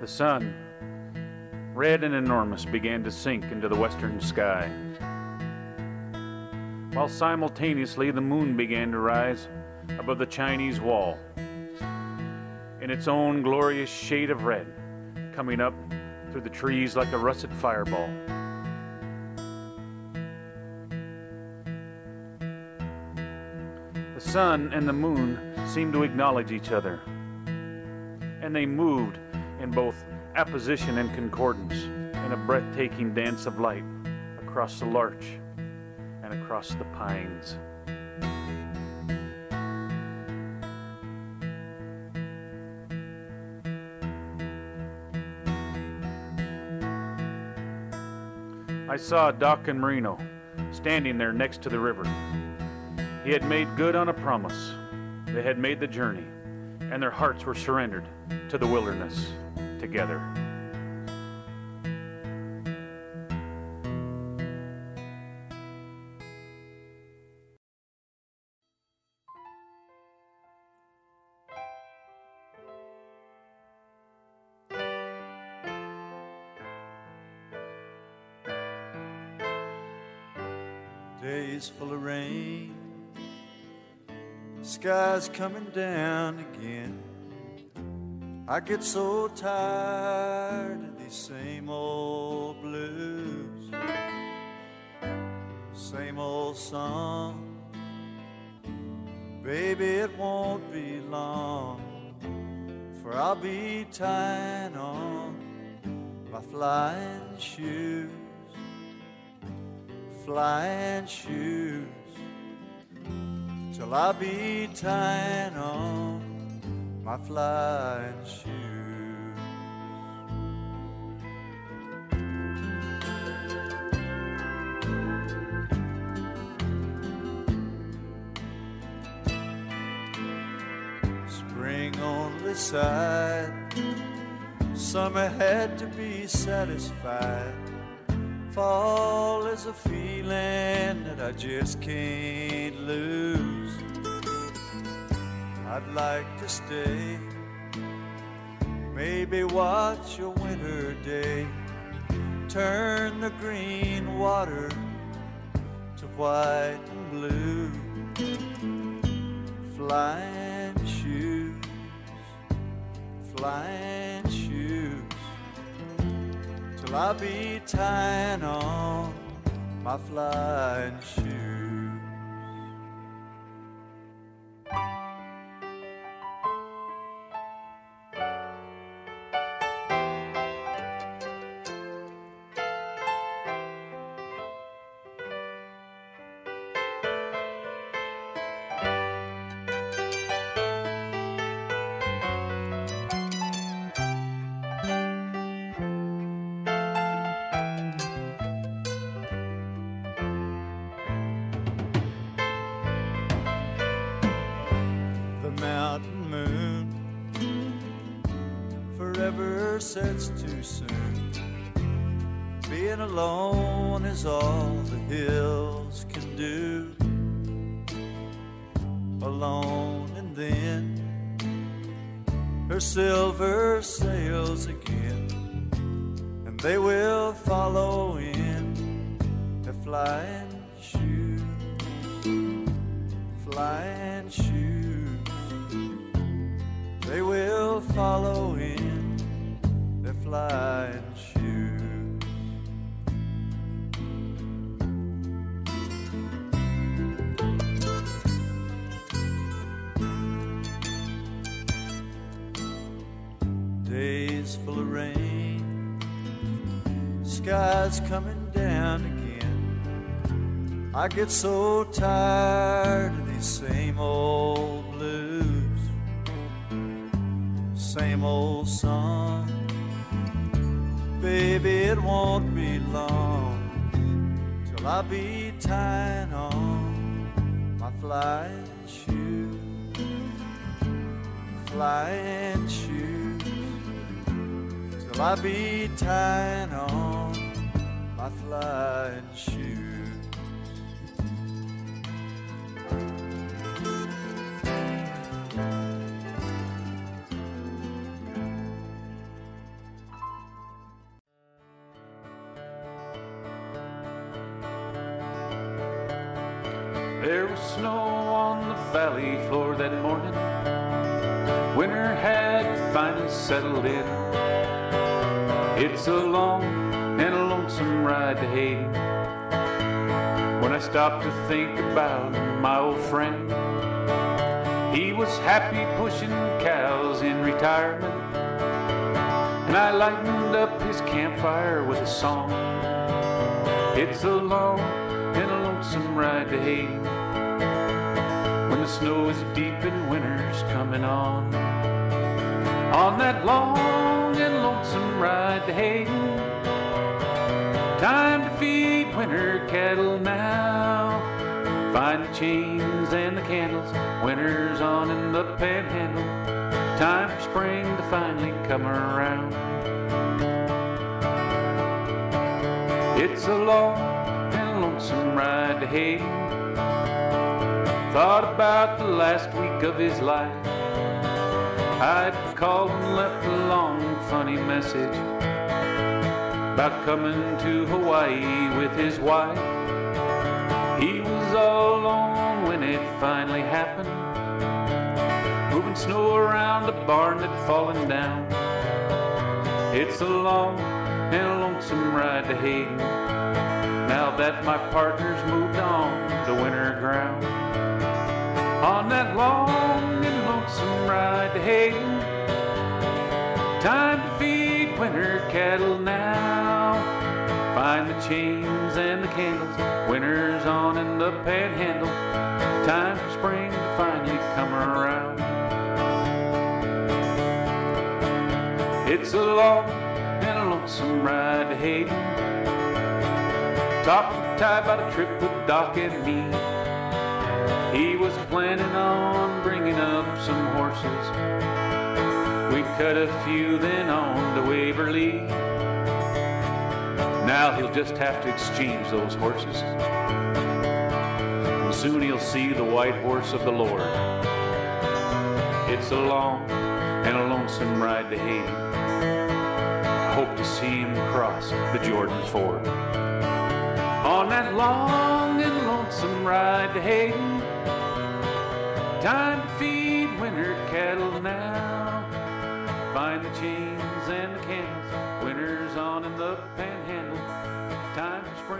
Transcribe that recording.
The sun, red and enormous, began to sink into the western sky, while simultaneously the moon began to rise above the Chinese wall in its own glorious shade of red, coming up through the trees like a russet fireball. The sun and the moon seemed to acknowledge each other, and they moved in both apposition and concordance in a breathtaking dance of light across the larch and across the pines. I saw Doc and Marino standing there next to the river. He had made good on a promise. They had made the journey, and their hearts were surrendered to the wilderness together. Days full of rain, sky's coming down again. I get so tired of these same old blues, same old song. Baby, it won't be long, for I'll be tying on my flying shoes, flying shoes, till I'll be tying on my flying shoes. Spring only sighed, summer had to be satisfied. Fall is a feeling that I just can't lose. I'd like to stay, maybe watch a winter day, turn the green water to white and blue. Flying shoes, flying shoes, till I'll be tying on my flying shoes. Mountain moon forever sets too soon. Being alone is all the hills can do. Alone, and then her silver sails again, and they will follow in their flying shoes, flying shoes. They will follow in their flying shoes. Days full of rain, sky's coming down again. I get so tired of these same old blues, same old song. Baby, it won't be long till I'll be tying on my flying shoes, flying shoes, till I'll be tying on my flying shoes. There was snow on the valley floor that morning. Winter had finally settled in. It's a long and a lonesome ride to Hayden. When I stopped to think about my old friend, he was happy pushing cows in retirement, and I lightened up his campfire with a song. It's a long and a lonesome ride to Hayden, when the snow is deep and winter's coming on. On that long and lonesome ride to Hayden, time to feed winter cattle now. Find the chains and the candles, winter's on in the panhandle. Time for spring to finally come around. It's a long and lonesome ride to Hayden. Thought about the last week of his life. I'd called and left a long funny message about coming to Hawaii with his wife. He was all alone when it finally happened, moving snow around the barn that'd fallen down. It's a long and a lonesome ride to Hayden, now that my partner's moved on to winter ground. On that long and lonesome ride to Hayden, time to feed winter cattle now. Find the chains and the candles, winter's on in the panhandle. Time for spring to finally come around. It's a long and a lonesome ride to Hayden. Talked to Ty about a trip with Doc and me. He was planning on bringing up some horses. We cut a few then on to Waverly. Now he'll just have to exchange those horses, and soon he'll see the white horse of the Lord. It's a long and a lonesome ride to Hayden. I hope to see him cross the Jordan Ford. On that long and lonesome ride to Hayden, time to feed winter cattle now. Find the chains and the candles, winter's on in the panhandle. Time for spring.